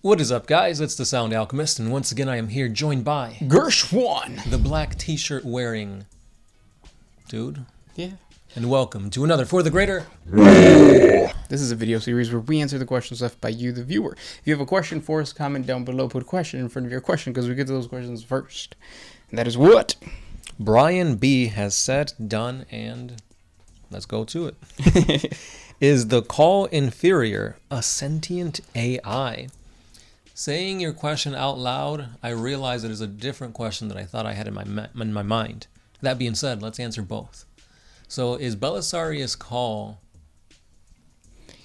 What is up, guys? It's the Sound Alchemist, and once again I am here joined by Gershwan, the black t-shirt wearing dude. Yeah. And welcome to another For the Greater. This is a video series where we answer the questions left by you, the viewer. If you have a question for us, comment down below, put a question in front of your question, because we get to those questions first. And that is what? Brian B has said, done, and let's go to it. Is the Cawl inferior a sentient AI? Saying your question out loud, I realize it is a different question than I thought I had in my mind. That being said, let's answer both. So is Belisarius Cawl,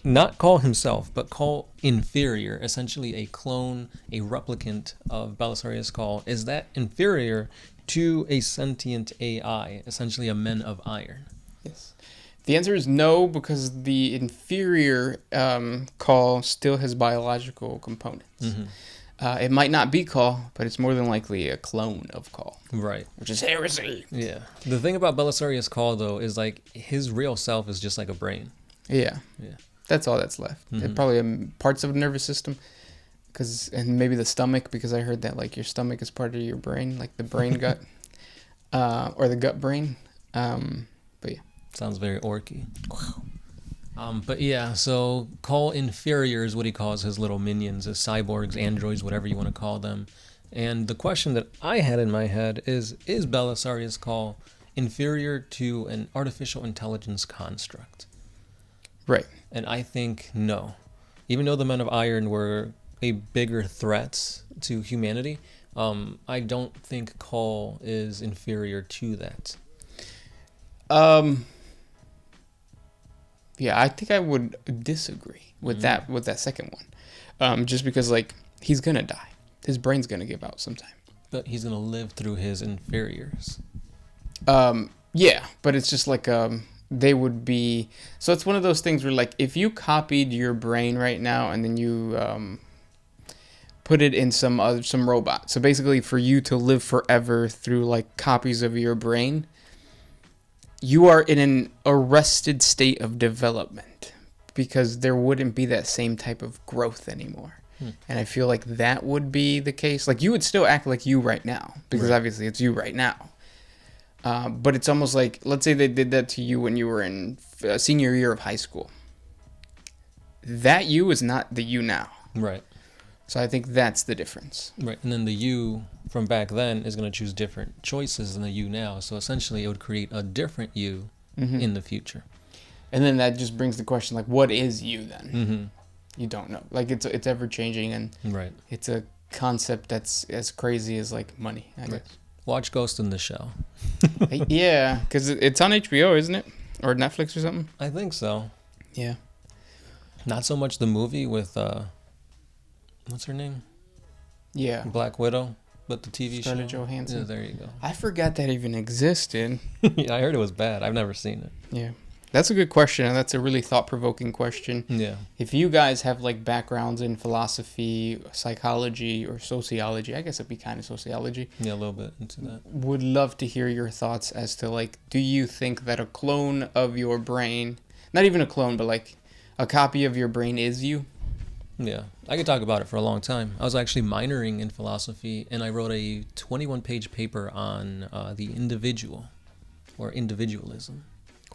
not Cawl himself, but Cawl inferior, essentially a clone, a replicant of Belisarius Cawl, is that inferior to a sentient AI, essentially a men of iron? Yes. The answer is no, because the inferior Cawl still has biological components. Mm-hmm. It might not be Cawl, but it's more than likely a clone of Cawl. Right. Which is heresy. Yeah. The thing about Belisarius Cawl, though, is like his real self is just like a brain. Yeah. Yeah. That's all that's left. Mm-hmm. Probably parts of the nervous system, and maybe the stomach, because I heard that like your stomach is part of your brain, like the brain gut, or the gut brain. But yeah. Sounds very orky. But yeah, so Cawl inferior is what he calls his little minions, his cyborgs, androids, whatever you want to call them. And the question that I had in my head is Belisarius Cawl inferior to an artificial intelligence construct? Right. And I think no. Even though the Men of Iron were a bigger threat to humanity, I don't think Cawl is inferior to that. Yeah, I think I would disagree with that second one. Just because like he's gonna die. His brain's gonna give out sometime. But he's gonna live through his inferiors. Yeah, but it's just like they would be, so it's one of those things where like if you copied your brain right now and then you put it in some robot. So basically for you to live forever through like copies of your brain, you are in an arrested state of development because there wouldn't be that same type of growth anymore. And I feel like that would be the case. Like you would still act like you right now because obviously it's you right now. But it's almost like, let's say they did that to you when you were in senior year of high school. That you is not the you now. Right. So I think that's the difference. Right. And then the you from back then is going to choose different choices than the you now. So essentially it would create a different you in the future. And then that just brings the question, like, what is you then? Mm-hmm. You don't know. Like, it's ever changing, and it's a concept that's as crazy as, like, money, I guess. Watch Ghost in the Shell. Yeah, because it's on HBO, isn't it? Or Netflix or something? I think so. Yeah. Not so much the movie with, what's her name? Yeah. Black Widow, but the TV Scarlett show. Johansson. Yeah, there you go. I forgot that even existed. Yeah, I heard it was bad. I've never seen it. Yeah. That's a good question, and that's a really thought-provoking question. Yeah. If you guys have, like, backgrounds in philosophy, psychology, or sociology, I guess it'd be kind of sociology. Yeah, a little bit into that. Would love to hear your thoughts as to, like, do you think that a clone of your brain, not even a clone, but, like, a copy of your brain is you? Yeah, I could talk about it for a long time. I was actually minoring in philosophy, and I wrote a 21-page paper on the individual, or individualism.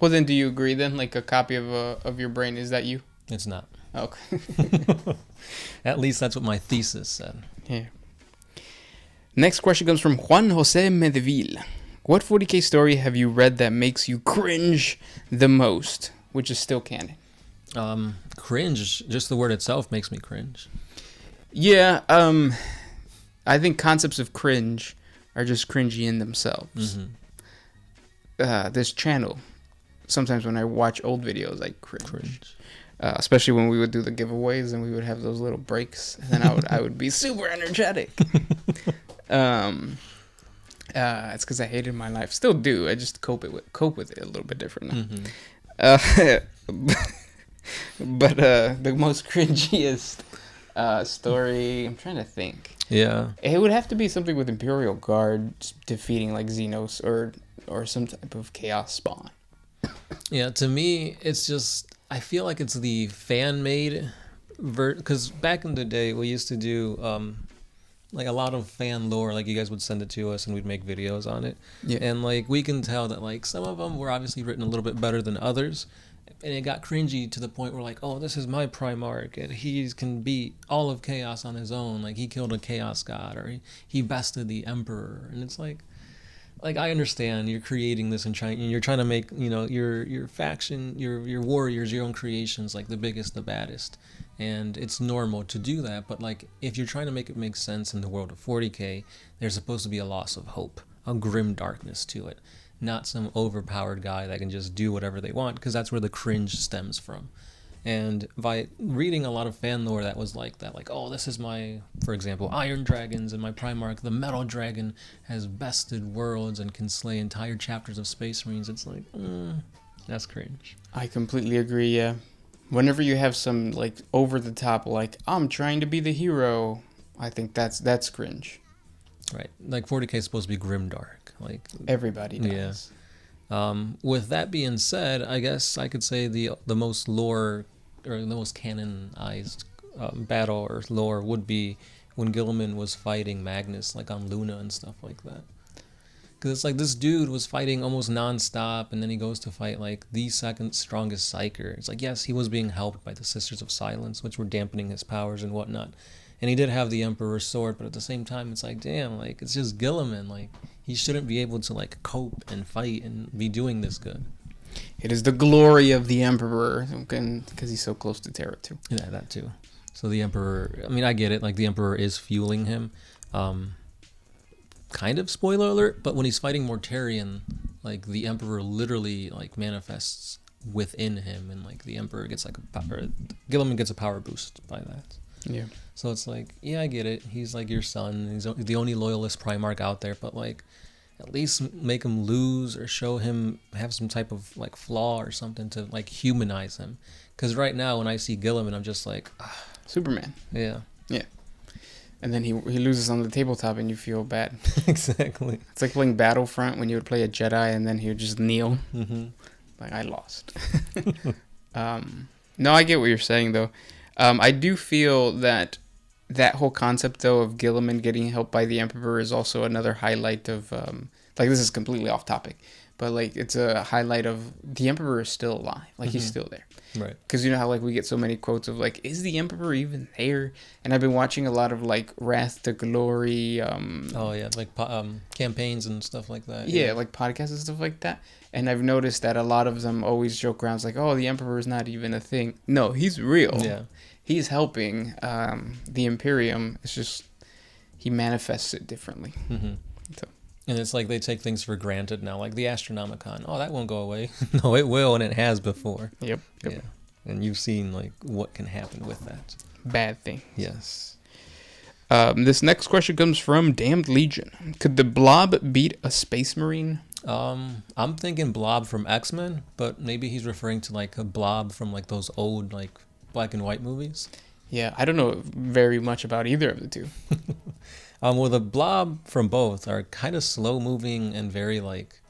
Well, then, do you agree, then? Like, a copy of your brain, is that you? It's not. Okay. At least that's what my thesis said. Yeah. Next question comes from Juan Jose Medeville. What 40K story have you read that makes you cringe the most? Which is still canon. Cringe, just the word itself makes me cringe. Yeah, I think concepts of cringe are just cringy in themselves. This channel, sometimes when I watch old videos, I cringe. Especially when we would do the giveaways and we would have those little breaks, and then I would be super energetic. It's because I hated my life. Still do. I just cope with it a little bit different now. But the most cringiest story, I'm trying to think. Yeah. It would have to be something with Imperial guards defeating like Xenos or some type of chaos spawn. Yeah, to me, it's just, I feel like it's the fan-made because back in the day we used to do like a lot of fan lore, like you guys would send it to us and we'd make videos on it. Yeah. And like we can tell that like some of them were obviously written a little bit better than others. And it got cringy to the point where like, oh, this is my Primarch and he can beat all of chaos on his own. Like he killed a chaos god or he bested the emperor. And it's like I understand you're creating this and you're trying to make, you know, your faction, your warriors, your own creations, like the biggest, the baddest. And it's normal to do that, but like if you're trying to make it make sense in the world of 40K, there's supposed to be a loss of hope, a grim darkness to it, not some overpowered guy that can just do whatever they want, because that's where the cringe stems from. And by reading a lot of fan lore that was like that, like, oh, this is my, for example, Iron Dragons and my Primarch, the Metal Dragon has bested worlds and can slay entire chapters of Space Marines, it's like, that's cringe. I completely agree, yeah. Whenever you have some, like, over-the-top, like, I'm trying to be the hero, I think that's cringe. Right. Like, 40K is supposed to be grimdark. Like Everybody does. Yeah. With that being said, I guess I could say the most lore, or the most canonized battle or lore would be when Guilliman was fighting Magnus, like on Luna and stuff like that. Because it's like this dude was fighting almost non-stop, and then he goes to fight like the second strongest Psyker. It's like, yes, he was being helped by the Sisters of Silence, which were dampening his powers and whatnot. And he did have the Emperor's sword, but at the same time, it's like, damn, like, it's just Guilliman. Like, he shouldn't be able to, like, cope and fight and be doing this good. It is the glory of the Emperor, because he's so close to Terra, too. Yeah, that too. So the Emperor, I mean, I get it. Like, the Emperor is fueling him. Kind of spoiler alert, but when he's fighting Mortarion, like, the Emperor literally, like, manifests within him, and, like, the Emperor gets, like, Guilliman gets a power boost by that. Yeah. So it's like, yeah, I get it. He's like your son. He's the only loyalist Primarch out there, but like, at least make him lose or show him have some type of like flaw or something to like humanize him. Because right now, when I see Guilliman, I'm just like, Superman. Yeah. Yeah. And then he loses on the tabletop, and you feel bad. Exactly. It's like playing Battlefront when you would play a Jedi, and then he would just kneel. Mm-hmm. Like, I lost. No, I get what you're saying though. I do feel that whole concept, though, of Guilliman getting helped by the Emperor is also another highlight of, like, this is completely off topic, but, like, it's a highlight of the Emperor is still alive. Like, he's still there. Right. Because you know how, like, we get so many quotes of, like, is the Emperor even there? And I've been watching a lot of, like, Wrath to Glory. Oh, yeah, like campaigns and stuff like that. Yeah, like podcasts and stuff like that. And I've noticed that a lot of them always joke around, like, oh, the Emperor is not even a thing. No, he's real. Yeah. He's helping the Imperium. It's just he manifests it differently. Mm-hmm. So. And it's like they take things for granted now, like the Astronomicon. Oh, that won't go away. No, it will, and it has before. Yep. Yeah. And you've seen like what can happen with that. Bad thing. Yes. This next question comes from Damned Legion. Could the Blob beat a Space Marine? I'm thinking Blob from X-Men, but maybe he's referring to like a Blob from like those old like black and white movies. Yeah, I don't know very much about either of the two. Well, the Blob from both are kind of slow moving and very like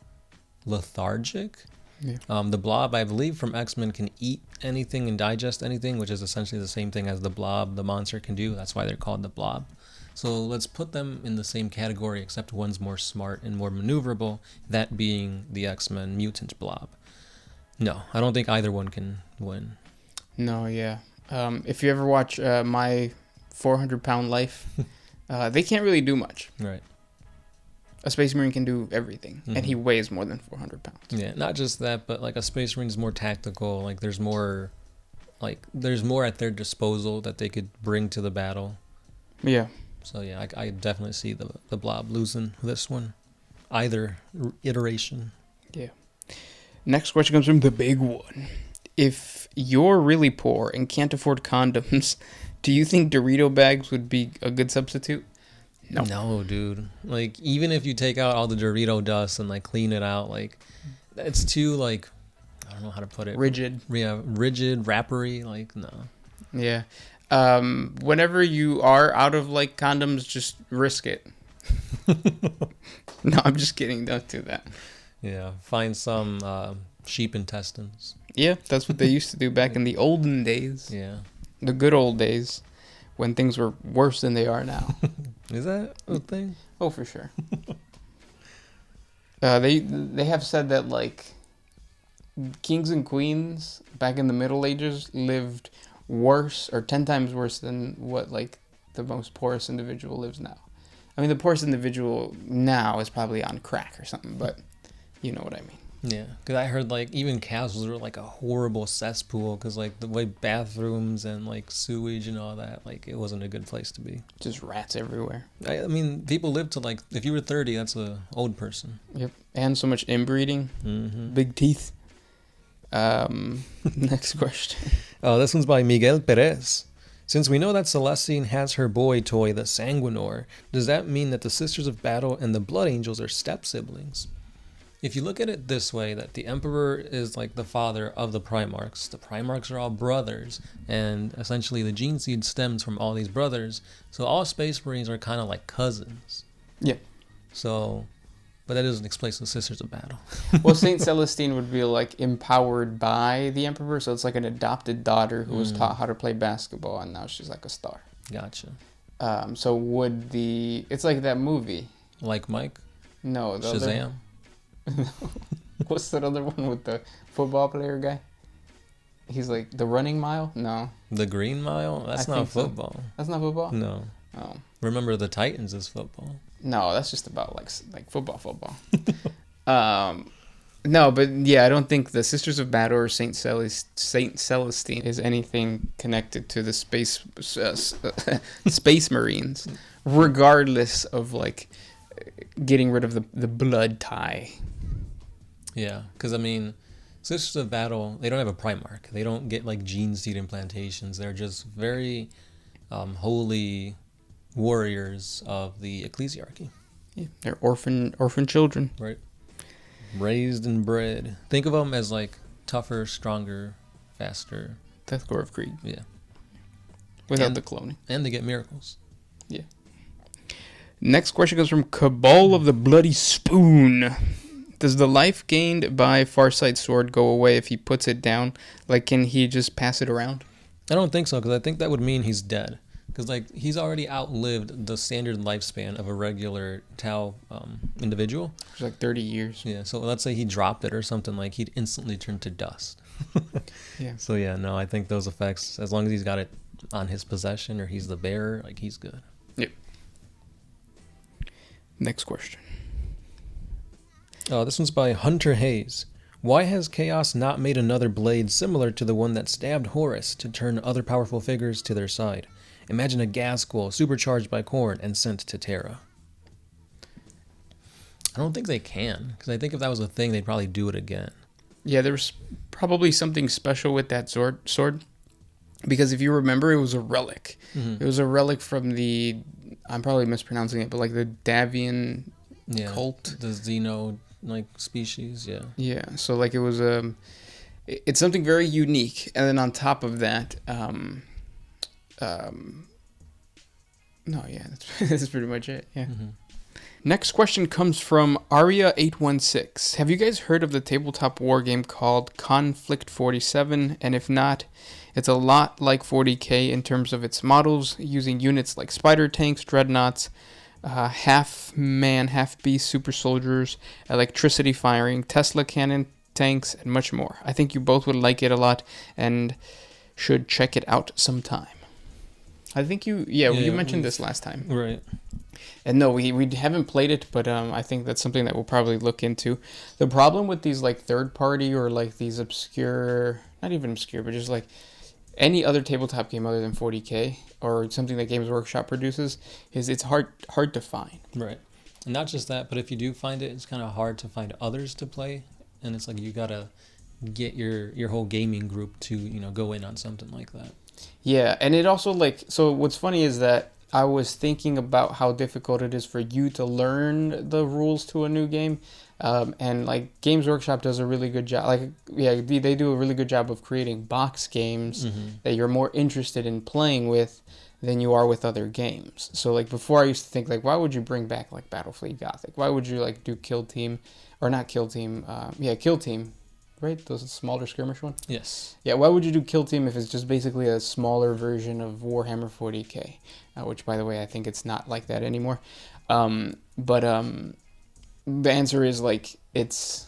lethargic. Yeah. The Blob, I believe, from X-Men can eat anything and digest anything, which is essentially the same thing as the Blob, the monster, can do. That's why they're called the Blob. So let's put them in the same category, except one's more smart and more maneuverable, that being the X-Men mutant Blob. No, I don't think either one can win. No, yeah. If you ever watch My 400-Pound Life, they can't really do much. Right. A Space Marine can do everything, and he weighs more than 400 pounds. Yeah, not just that, but like a Space Marine is more tactical. Like there's more at their disposal that they could bring to the battle. Yeah. So yeah, I definitely see the Blob losing this one, either iteration. Yeah. Next question comes from the big one. If you're really poor and can't afford condoms, do you think Dorito bags would be a good substitute? No, dude. Like, even if you take out all the Dorito dust and, like, clean it out, like, it's too, like, I don't know how to put it. Rigid. Yeah, rigid, wrappery, like, no. Yeah. Whenever you are out of, like, condoms, just risk it. No, I'm just kidding. Don't do that. Yeah, find some sheep intestines. Yeah, that's what they used to do back in the olden days. Yeah. The good old days when things were worse than they are now. Is that a thing? Oh, for sure. They have said that like kings and queens back in the Middle Ages lived worse or 10 times worse than what like the most poorest individual lives now. I mean, the poorest individual now is probably on crack or something, but you know what I mean. Yeah, because I heard like even castles were like a horrible cesspool because like the way bathrooms and like sewage and all that, like it wasn't a good place to be. Just rats everywhere. I mean, people live to like, if you were 30, that's a old person. Yep. And so much inbreeding. Mm-hmm. Big teeth. Next question. Oh, this one's by Miguel Perez. Since we know that Celestine has her boy toy, the Sanguinor, does that mean that the Sisters of Battle and the Blood Angels are step-siblings? If you look at it this way, that the Emperor is like the father of the Primarchs are all brothers, and essentially the gene seed stems from all these brothers, so all Space Marines are kind of like cousins. Yeah. So, but that doesn't explain the Sisters of Battle. Well, Saint Celestine would be like empowered by the Emperor, so it's like an adopted daughter who was taught how to play basketball, and now she's like a star. Gotcha. So would it's like that movie. Like Mike? No, the Shazam? other... What's that other one with the football player guy? He's like the running mile? No. The Green Mile? That's not football. So. That's not football? No. Oh. Remember the Titans is football. No, that's just about like football. No, but yeah, I don't think the Sisters of Battle or Saint Celestine is anything connected to the Space Marines, regardless of like getting rid of the blood tie. Yeah, because I mean, Sisters of Battle, they don't have a Primarch. They don't get like gene seed implantations. They're just very holy warriors of the ecclesiarchy. Yeah, they're orphan children. Right. Raised and bred. Think of them as like tougher, stronger, faster. Deathcore of Krieg. Yeah. Without the cloning. And they get miracles. Yeah. Next question comes from Cabal of the Bloody Spoon. Does the life gained by Farsight Sword go away if he puts it down? Like, can he just pass it around? I don't think so, because I think that would mean he's dead. Because, like, he's already outlived the standard lifespan of a regular Tau individual. It's like 30 years. Yeah, so let's say he dropped it or something, like, he'd instantly turn to dust. Yeah. So, yeah, no, I think those effects, as long as he's got it on his possession or he's the bearer, like, he's good. Yep. Next question. Oh, this one's by Hunter Hayes. Why has Chaos not made another blade similar to the one that stabbed Horus to turn other powerful figures to their side? Imagine a Ghazghkull supercharged by Khorne and sent to Terra. I don't think they can, because I think if that was a thing, they'd probably do it again. Yeah, there's probably something special with that sword. Because if you remember, it was a relic. Mm-hmm. It was a relic from the... I'm probably mispronouncing it, but like the Davian cult. The Xeno... like species, yeah, so like it was it's something very unique, and then on top of that that's pretty much it. Next question comes from Aria816. Have you guys heard of the tabletop war game called Conflict 47? And if not, it's a lot like 40K in terms of its models, using units like spider tanks, dreadnoughts, half man, half beast super soldiers, electricity firing, Tesla cannon, tanks, and much more. I think you both would like it a lot and should check it out sometime. I think you mentioned this last time. Right. And no, we haven't played it, but I think that's something that we'll probably look into. The problem with these like third party or like these obscure, not even obscure, but just like any other tabletop game other than 40K or something that Games Workshop produces is it's hard to find. Right. And not just that, but if you do find it, it's kind of hard to find others to play. And it's like you got to get your whole gaming group to, go in on something like that. Yeah, and it also like, so what's funny is that I was thinking about how difficult it is for you to learn the rules to a new game. And like Games Workshop does a really good job. Like, yeah, they do a really good job of creating box games that you're more interested in playing with than you are with other games. So like before I used to think like, why would you bring back like Battlefleet Gothic? Why would you like do Kill Team or not Kill Team? Kill Team right? Those smaller skirmish one. Yes. Yeah, why would you do Kill Team if it's just basically a smaller version of Warhammer 40K? Which, by the way, I think it's not like that anymore. But the answer is, like, it's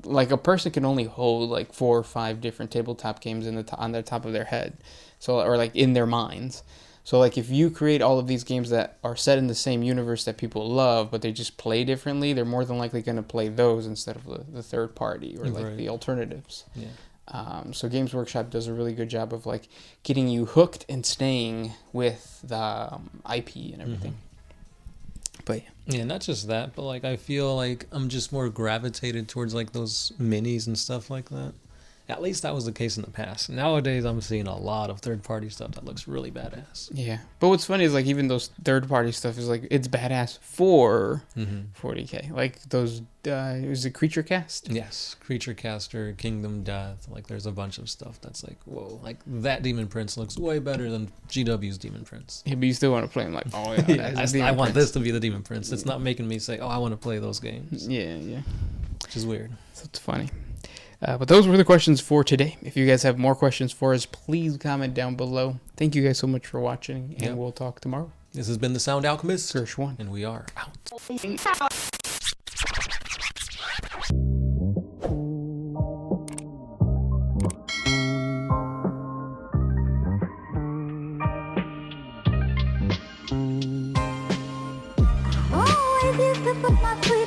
like a person can only hold like 4 or 5 different tabletop games on the top of their head, so, or like in their minds. So like if you create all of these games that are set in the same universe that people love, but they just play differently, they're more than likely going to play those instead of the third party or like the alternatives. Yeah. So Games Workshop does a really good job of like getting you hooked and staying with the IP and everything. But yeah, not just that, but like I feel like I'm just more gravitated towards like those minis and stuff like that. At least that was the case in the past. Nowadays, I'm seeing a lot of third-party stuff that looks really badass. Yeah, but what's funny is like even those third-party stuff is like it's badass for 40K. Like those, is it Creature Cast? Yes, Creature Caster, Kingdom Death. Like there's a bunch of stuff that's like, whoa, like that Demon Prince looks way better than GW's Demon Prince. Yeah, but you still want to play them like, oh yeah, I want this to be the Demon Prince. It's not making me say, oh, I want to play those games. Yeah, yeah. Which is weird. So it's funny. But those were the questions for today. If you guys have more questions for us, please comment down below. Thank you guys so much for watching, and we'll talk tomorrow. This has been the Sound Alchemist, Gersh1, and we are out. Oh, I used to put my